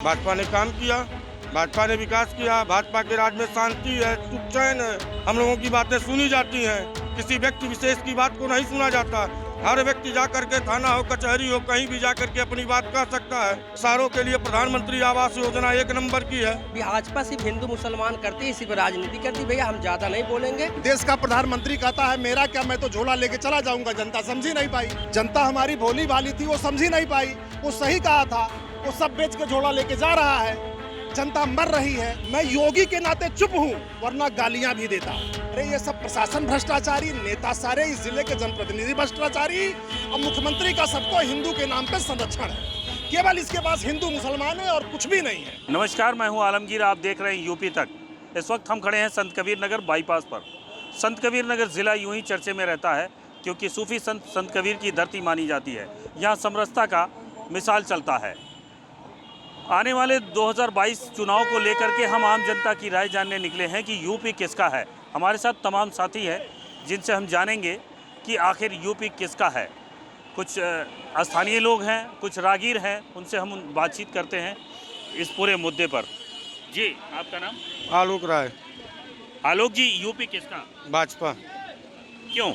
भाजपा ने काम किया, भाजपा ने विकास किया, भाजपा के राज में शांति है, सुख चैन है, हम लोगों की बातें सुनी जाती हैं, किसी व्यक्ति विशेष की बात को नहीं सुना जाता। हर व्यक्ति जा करके थाना हो, कचहरी हो, कहीं भी जा करके अपनी बात कह सकता है। सारों के लिए प्रधानमंत्री आवास योजना एक नंबर की है। भाजपा सिर्फ हिंदू मुसलमान करती है, इसी पर राजनीति करती। भैया हम ज्यादा नहीं बोलेंगे। देश का प्रधानमंत्री कहता है मेरा क्या, मैं तो झोला लेके चला जाऊंगा। जनता समझी नहीं पाई, जनता हमारी भोली भाली थी, वो समझी नहीं पाई। वो सही कहा था, वो सब बेच के झोला लेके जा रहा है। जनता मर रही है। मैं योगी के नाते चुप हूँ, वरना गालियां भी देता। अरे ये सब प्रशासन भ्रष्टाचारी, नेता सारे इस जिले के जनप्रतिनिधि भ्रष्टाचारी, और मुख्यमंत्री का सबको हिंदू के नाम पे संरक्षण है। केवल इसके पास हिंदू मुसलमान है और कुछ भी नहीं है। नमस्कार, मैं हूं आलमगीर, आप देख रहे हैं यूपी तक। इस वक्त हम खड़े हैं संत कबीर नगर बाईपास पर। संत कबीर नगर जिला यूं ही चर्चे में रहता है क्योंकि सूफी संत कबीर की धरती मानी जाती है। यहाँ समरसता का मिसाल चलता है। आने वाले 2022 चुनाव को लेकर के हम आम जनता की राय जानने निकले हैं कि यूपी किसका है। हमारे साथ तमाम साथी हैं जिनसे हम जानेंगे कि आखिर यूपी किसका है। कुछ स्थानीय लोग हैं, कुछ रागीर हैं, उनसे हम बातचीत करते हैं इस पूरे मुद्दे पर। जी, आपका नाम? आलोक राय। आलोक जी, यूपी किसका? भाजपा। क्यों?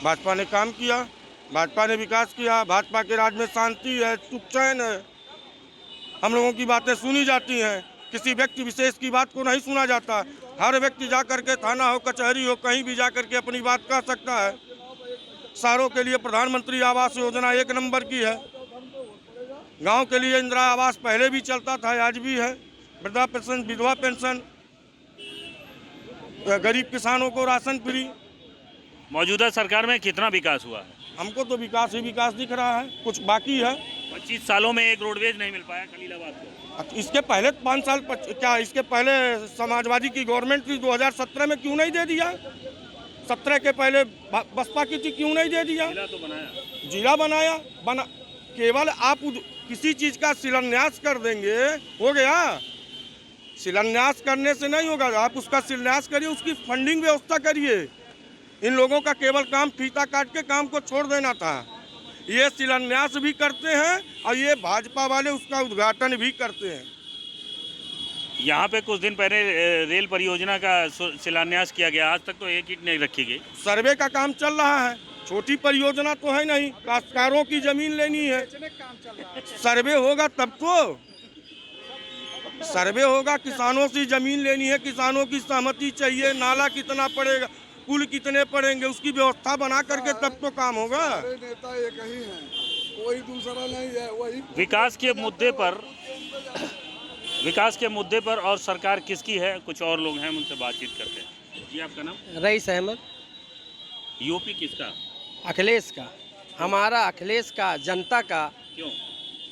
भाजपा ने काम किया, भाजपा ने विकास किया, भाजपा के राज में शांति है, सुख चैन है, हम लोगों की बातें सुनी जाती हैं, किसी व्यक्ति विशेष की बात को नहीं सुना जाता। हर व्यक्ति जा करके थाना हो, कचहरी हो, कहीं भी जा करके अपनी बात कह सकता है। सारों के लिए प्रधानमंत्री आवास योजना एक नंबर की है। गांव के लिए इंदिरा आवास पहले भी चलता था, आज भी है। वृद्धा पेंशन, विधवा पेंशन, गरीब किसानों को राशन फ्री। मौजूदा सरकार में कितना विकास हुआ है? हमको तो विकास ही विकास दिख रहा है, कुछ बाकी है। 25 सालों में एक रोडवेज नहीं मिल पाया खलीलाबाद को। इसके पहले 5 साल क्या, इसके पहले समाजवादी की गवर्नमेंट थी, 2017 में क्यों नहीं दे दिया? 17 के पहले बसपा की थी, क्यों नहीं दे दिया? जिला तो बनाया, जिला बना। केवल आप किसी चीज़ का शिलान्यास कर देंगे, हो गया। शिलान्यास करने से नहीं होगा, आप उसका शिलान्यास करिए, उसकी फंडिंग व्यवस्था करिए। इन लोगों का केवल काम फीता काट के काम को छोड़ देना था। ये शिलान्यास भी करते हैं और ये भाजपा वाले उसका उद्घाटन भी करते हैं। यहाँ पे कुछ दिन पहले रेल परियोजना का शिलान्यास किया गया, आज तक तो एक ईंट नहीं रखी गई। सर्वे का काम चल रहा है, छोटी परियोजना तो है नहीं। काश्तकारों की जमीन लेनी है, सर्वे होगा तब तो। सर्वे होगा, किसानों से जमीन लेनी है, किसानों की सहमति चाहिए। नाला कितना पड़ेगा, पुल कितने पड़ेंगे, उसकी व्यवस्था बना करके तब तो काम होगा। नेता एक ही है, कोई दूसरा नहीं है, वही विकास के मुद्दे पर और सरकार किसकी है, कुछ और लोग हैं, उनसे बातचीत करते हैं। जी, आपका नाम? रईस अहमद। यूपी किसका? अखिलेश का। हमारा अखिलेश का, जनता का। क्यों?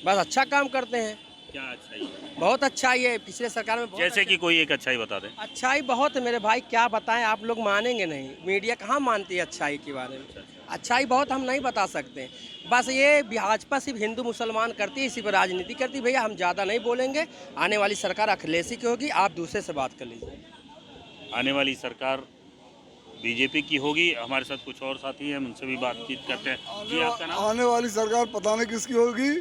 बस अच्छा काम करते हैं। क्या अच्छाई है? बहुत अच्छाई है, पिछले सरकार में बहुत जैसे कि कोई एक अच्छाई बता दें। अच्छाई बहुत है मेरे भाई, क्या बताएं, आप लोग मानेंगे नहीं। मीडिया कहाँ मानती है अच्छाई के बारे में। अच्छाई बहुत हम नहीं बता सकते। बस ये भाजपा सिर्फ हिंदू मुसलमान करती है, इसी पर राजनीति करती। भैया हम ज़्यादा नहीं बोलेंगे। आने वाली सरकार अखिलेशी की होगी, आप दूसरे से बात कर लीजिए। आने वाली सरकार बीजेपी की होगी। हमारे साथ कुछ और साथी हैं, उनसे भी बातचीत करते हैं। जी, आपका नाम? आने वाली सरकार पता नहीं किसकी होगी,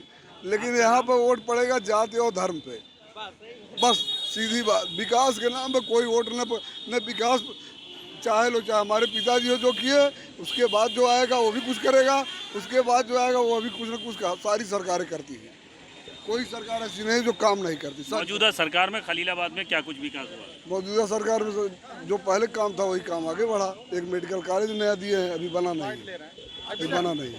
लेकिन यहाँ पर वोट पड़ेगा जाति और धर्म पे। बस सीधी बात, विकास के नाम पे कोई वोट न विकास चाहे लो, चाहे हमारे पिताजी हो जो किए, उसके बाद जो आएगा वो भी कुछ करेगा, उसके बाद जो आएगा वो भी कुछ न कुछ सारी सरकारें करती हैं। कोई सरकार ऐसी नहीं जो काम नहीं करती। मौजूदा सरकार में खलीलाबाद में क्या कुछ विकास हुआ? मौजूदा सरकार में जो पहले काम था वही काम आगे बढ़ा। एक मेडिकल कॉलेज नया दिए हैं, अभी बना नहीं, अभी बना नहीं,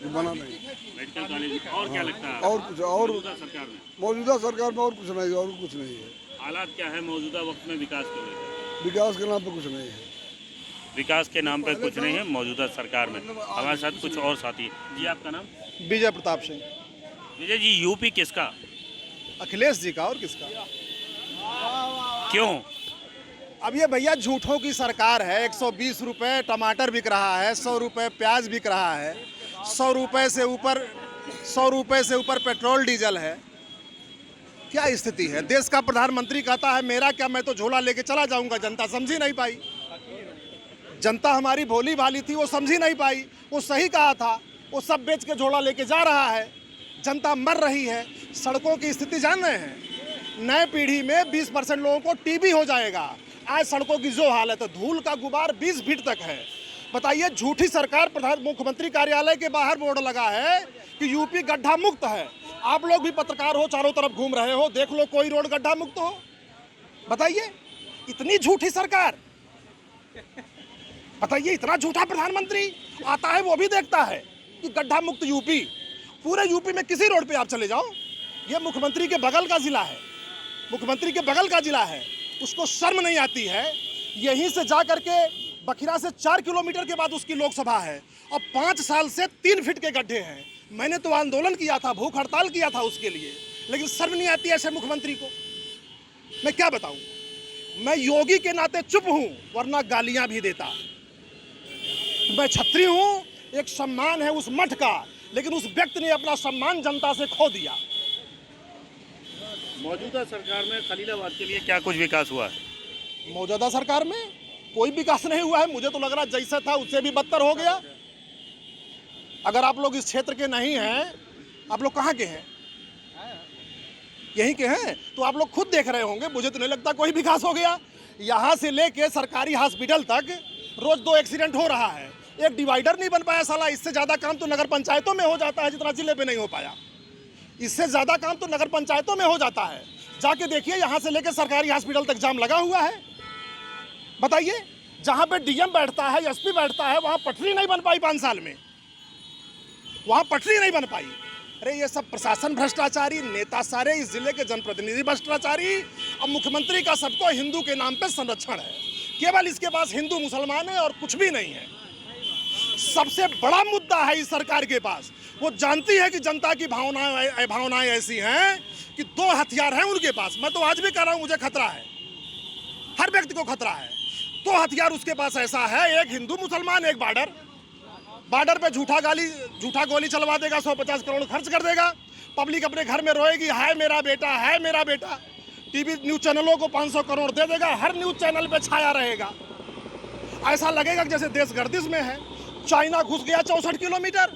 बना नहीं। मेडिकल कॉलेज और क्या लगता है? और कुछ और मौजूदा सरकार में और कुछ नहीं, और कुछ नहीं है। हालात क्या है मौजूदा वक्त में विकास को लेकर? विकास के नाम पे कुछ नहीं है। विकास के नाम पर कुछ नहीं है मौजूदा सरकार में। हमारे साथ कुछ और साथी। जी, आपका नाम? विजय प्रताप सिंह। विजय जी, यूपी किसका? अखिलेश जी का, और किसका? क्यों? अब ये भैया झूठों की सरकार है। 120 रुपये टमाटर बिक रहा है, 100 रुपये प्याज बिक रहा है, 100 रुपये से ऊपर पेट्रोल डीजल है। क्या स्थिति है? देश का प्रधानमंत्री कहता है मेरा क्या, मैं तो झोला लेके चला जाऊंगा। जनता समझी नहीं पाई, जनता हमारी भोली भाली थी, वो समझी नहीं पाई। वो सही कहा था, वो सब बेच के झोला लेके जा रहा है। जनता मर रही है। सड़कों की स्थिति जान रहे हैं? नए पीढ़ी में 20% लोगों को टीबी हो जाएगा। आज सड़कों की जो हालत है, धूल का गुबार 20 फीट तक है। बताइए, झूठी सरकार, प्रधान मुख्यमंत्री कार्यालय के बाहर बोर्ड लगा है कि यूपी गड्ढा मुक्त है। आप लोग भी पत्रकार हो, चारों तरफ घूम रहे हो, देख लो कोई रोड गड्ढा मुक्त हो। बताइए, इतनी झूठी सरकार, बताइए, इतना झूठा प्रधानमंत्री आता है, वो भी देखता है कि गड्ढा मुक्त यूपी। पूरे यूपी में किसी रोड पे आप चले जाओ, ये मुख्यमंत्री के बगल का जिला है, मुख्यमंत्री के बगल का जिला है, उसको शर्म नहीं आती है। यहीं से जा करके बखिरा से 4 किलोमीटर के बाद उसकी लोकसभा है और 5 साल से 3 फीट के गड्ढे हैं। मैंने तो आंदोलन किया था, भूख हड़ताल किया था उसके लिए, लेकिन शर्म नहीं आती ऐसे मुख्यमंत्री को। मैं क्या बताऊं, मैं योगी के नाते चुप हूं, वरना गालियां भी देता। मैं छत्री हूं, एक सम्मान है उस मठ का, लेकिन उस व्यक्ति ने अपना सम्मान जनता से खो दिया। मौजूदा सरकार में खलीलाबाद के लिए क्या कुछ विकास हुआ है? मौजूदा सरकार में कोई विकास नहीं हुआ है। मुझे तो लग रहा है जैसा था उससे भी बदतर हो गया। अगर आप लोग इस क्षेत्र के नहीं हैं, आप लोग कहाँ के हैं? यहीं के हैं, तो आप लोग खुद देख रहे होंगे। मुझे तो नहीं लगता कोई विकास हो गया। यहाँ से लेके सरकारी हॉस्पिटल तक रोज 2 एक्सीडेंट हो रहा है। एक डिवाइडर नहीं बन पाया साला। इससे ज़्यादा काम तो नगर पंचायतों में हो जाता है, जितना जिले पे नहीं हो पाया। इससे ज़्यादा काम तो नगर पंचायतों में हो जाता है। जाके देखिए, यहाँ से लेके सरकारी हॉस्पिटल तक जाम लगा हुआ है। बताइए, जहाँ पे डीएम बैठता है, एसपी बैठता है, वहाँ पटरी नहीं बन पाई 5 साल में, वहाँ पटरी नहीं बन पाई। अरे ये सब प्रशासन भ्रष्टाचारी, नेता सारे इस जिले के जनप्रतिनिधि भ्रष्टाचारी। अब मुख्यमंत्री का सबको हिंदू के नाम पे संरक्षण है, केवल इसके पास हिंदू मुसलमान है और कुछ भी नहीं है। सबसे बड़ा मुद्दा है इस सरकार के पास, वो जानती है कि जनता की भावनाएं ऐसी हैं कि 2 हथियार हैं उनके पास। मैं तो आज भी कह रहा हूं, मुझे खतरा है, हर व्यक्ति को खतरा है। 2 हथियार उसके पास ऐसा है, एक हिंदू मुसलमान, एक बॉर्डर पे झूठा गोली चलवा देगा, 150 करोड़ खर्च कर देगा, पब्लिक अपने घर में रोएगी, हाय मेरा बेटा, हाय मेरा बेटा। टीवी न्यूज़ चैनलों को 500 करोड़ दे देगा, हर न्यूज़ चैनल पे छाया रहेगा। ऐसा लगेगा कि जैसे देश गर्दिश में है। चाइना घुस गया 64 किलोमीटर।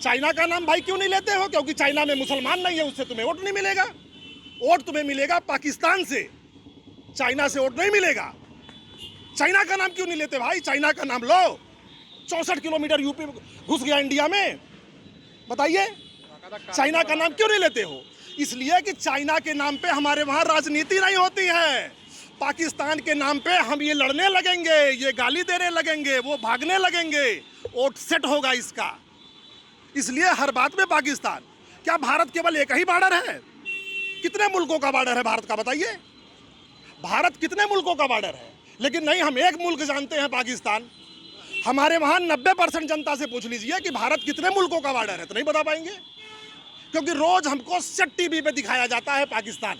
चाइना का नाम भाई क्यों नहीं लेते हो? क्योंकि चाइना में मुसलमान नहीं है, उससे तुम्हें वोट नहीं मिलेगा। वोट तुम्हें मिलेगा पाकिस्तान से, चाइना से वोट नहीं मिलेगा। चाइना का नाम क्यों नहीं लेते भाई? चाइना का नाम लो। 64 किलोमीटर यूपी घुस गया इंडिया में। बताइए, चाइना का नाम क्यों नहीं लेते हो? इसलिए कि चाइना के नाम पे हमारे वहाँ राजनीति नहीं होती है। पाकिस्तान के नाम पे हम ये लड़ने लगेंगे, ये गाली देने लगेंगे, वो भागने लगेंगे, वोट सेट होगा इसका। इसलिए हर बात में पाकिस्तान। क्या भारत केवल एक ही बॉर्डर है? कितने मुल्कों का बॉर्डर है भारत का? बताइए, भारत कितने मुल्कों का बॉर्डर है? लेकिन नहीं, हम एक मुल्क जानते हैं, पाकिस्तान। हमारे वहाँ 90% जनता से पूछ लीजिए कि भारत कितने मुल्कों का बॉर्डर है, तो नहीं बता पाएंगे, क्योंकि रोज हमको सेट टीवी पे दिखाया जाता है पाकिस्तान।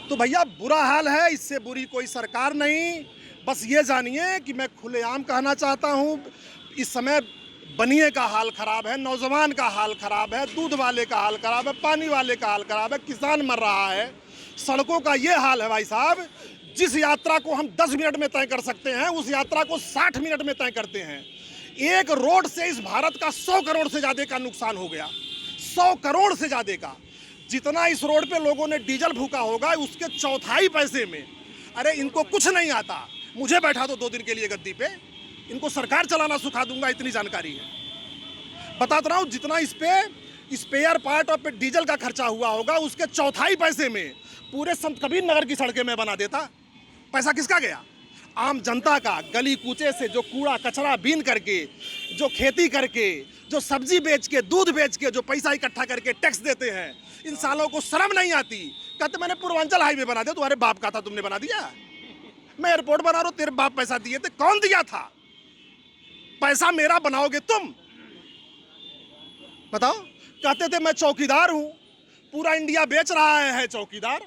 तो भैया बुरा हाल है, इससे बुरी कोई सरकार नहीं। बस ये जानिए कि मैं खुलेआम कहना चाहता हूँ, इस समय बनिए का हाल खराब है, नौजवान का हाल खराब है, दूध वाले का हाल खराब है, पानी वाले का हाल खराब है, किसान मर रहा है, सड़कों का ये हाल है भाई साहब। जिस यात्रा को हम 10 मिनट में तय कर सकते हैं, उस यात्रा को 60 मिनट में तय करते हैं। एक रोड से इस भारत का 100 करोड़ से ज़्यादा का नुकसान हो गया, 100 करोड़ से ज़्यादा का। जितना इस रोड पे लोगों ने डीजल फूका होगा, उसके 1/4 पैसे में। अरे इनको कुछ नहीं आता। मुझे बैठा दो 2 दिन के लिए गद्दी पे, इनको सरकार चलाना सिखा दूंगा, इतनी जानकारी है। बताता रहा हूँ, जितना इस पे स्पेयर पार्ट और पे डीजल का खर्चा हुआ होगा, उसके 1/4 पैसे में पूरे संत कबीर नगर की सड़कें मैं बना देता। पैसा किसका गया? आम जनता का। गली कूचे से जो कूड़ा कचरा बीन करके, जो खेती करके, जो सब्जी बेच के, दूध बेच के, जो पैसा इकट्ठा करके टैक्स देते हैं, इन सालों को शर्म नहीं आती। कहते मैंने पूर्वांचल हाईवे बना दिया। तुम्हारे बाप का था, तुमने बना दिया? मैं एयरपोर्ट बना रहा हूं, तेरे बाप पैसा दिए थे? कौन दिया था? पैसा मेरा बनाओगे तुम? बताओ। कहते थे मैं चौकीदार हूं, पूरा इंडिया बेच रहा है चौकीदार।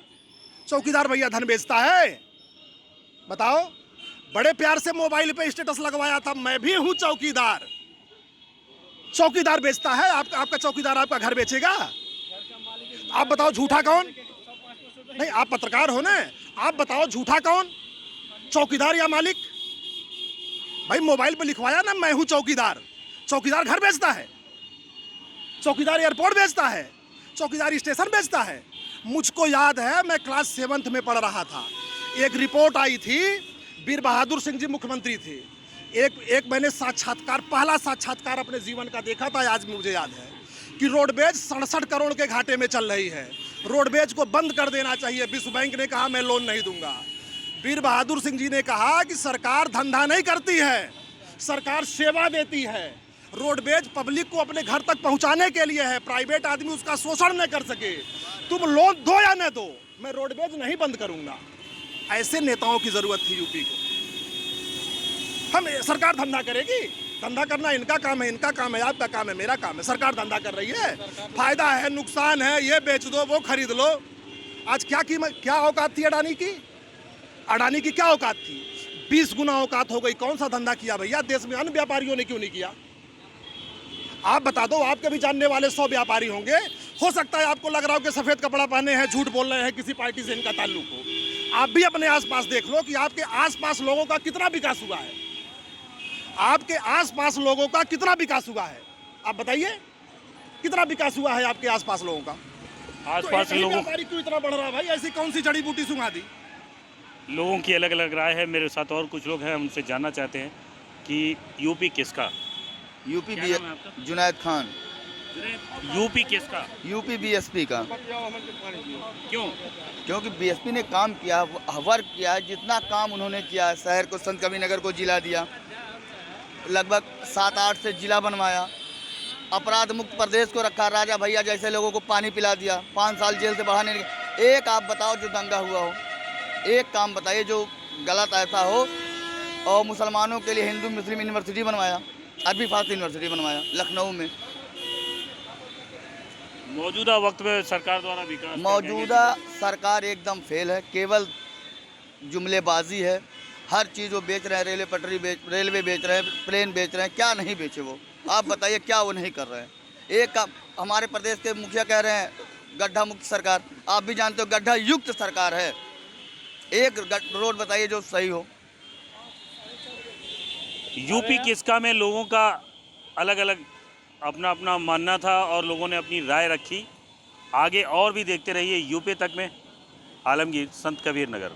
चौकीदार भैया धन बेचता है? बताओ। बड़े प्यार से मोबाइल पे स्टेटस लगवाया था, मैं भी हूं चौकीदार। चौकीदार बेचता है? आपका चौकीदार आपका घर बेचेगा? आप बताओ झूठा कौन? नहीं, आप पत्रकार हो ना, आप बताओ झूठा कौन, चौकीदार या मालिक? भाई मोबाइल पे लिखवाया ना मैं हूं चौकीदार। चौकीदार घर बेचता है? चौकीदार एयरपोर्ट बेचता है, चौकीदार स्टेशन बेचता है। मुझको याद है, मैं क्लास 7th में पढ़ रहा था, एक रिपोर्ट आई थी, वीर बहादुर सिंह जी मुख्यमंत्री थे। एक मैंने साक्षात्कार, पहला साक्षात्कार अपने जीवन का देखा था, आज मुझे याद है कि रोडवेज 67 करोड़ के घाटे में चल रही है। रोडवेज को बंद कर देना चाहिए। विश्व बैंक ने कहा मैं लोन नहीं दूंगा। वीर बहादुर सिंह जी ने कहा कि सरकार धंधा नहीं करती है, सरकार सेवा देती है। रोडवेज पब्लिक को अपने घर तक पहुंचाने के लिए है, प्राइवेट आदमी उसका शोषण न कर सके। तुम लोन दो या न दो, मैं रोडवेज नहीं बंद करूंगा। ऐसे नेताओं की जरूरत थी यूपी को। हम सरकार धंधा करेगी, धंधा करना इनका काम है, इनका काम है, आपका काम है, मेरा काम है। सरकार धंधा कर रही है, फायदा है, नुकसान है, ये बेच दो, वो खरीद लो। आज क्या औकात थी अडानी की? अडानी की क्या औकात थी? 20 गुना औकात हो गई। कौन सा धंधा किया भैया देश में? अन्य व्यापारियों ने क्यों नहीं किया? आप बता दो, आपके भी जानने वाले 100 व्यापारी होंगे। हो सकता है आपको लग रहा हो कि सफेद कपड़ा पहने हैं, झूठ बोल रहे हैं, किसी पार्टी से इनका ताल्लुक हो। आप भी अपने आसपास देख लो कि आपके आसपास लोगों का कितना विकास हुआ है। आपके आसपास लोगों का कितना विकास हुआ है, आप बताइए, कितना विकास हुआ है आपके आसपास लोगों का? आसपास तो लोगों व्यापारी क्यों इतना बढ़ रहा है भाई? ऐसी कौन सी जड़ी बूटी सुंघा दी? लोगों की अलग अलग राय है। मेरे साथ और कुछ लोग हैं, उनसे जानना चाहते हैं कि यूपी किसका? यूपी क्या बी नाम है आपका? जुनैद खान। यूपी किसका? यूपी बीएसपी का। क्यों? क्योंकि बीएसपी ने काम किया, वर्क किया है। जितना काम उन्होंने किया है, शहर को, संत कबीरनगर को जिला दिया, लगभग 7-8 से जिला बनवाया, अपराध मुक्त प्रदेश को रखा, राजा भैया जैसे लोगों को पानी पिला दिया, 5 साल जेल से बाहर नहीं। एक आप बताओ जो दंगा हुआ हो, एक काम बताइए जो गलत ऐसा हो। और मुसलमानों के लिए हिंदू मुस्लिम यूनिवर्सिटी बनवाया, अरबी फारसी यूनिवर्सिटी बनवाया लखनऊ में। मौजूदा वक्त में सरकार द्वारा विकास मौजूदा सरकार एकदम फेल है, केवल जुमलेबाजी है। हर चीज़ वो बेच रहे हैं, रेलवे पटरी रेलवे बेच रहे हैं, प्लेन बेच रहे हैं, क्या नहीं बेचे वो? आप बताइए क्या वो नहीं कर रहे हैं? एक काम, हमारे प्रदेश के मुखिया कह रहे हैं गड्ढा मुक्त सरकार, आप भी जानते हो गड्ढा युक्त सरकार है। एक रोड बताइए जो सही हो। यूपी किसका में लोगों का अलग अलग अपना अपना मानना था और लोगों ने अपनी राय रखी। आगे और भी देखते रहिए यूपी तक में। आलमगीर, संत कबीर नगर।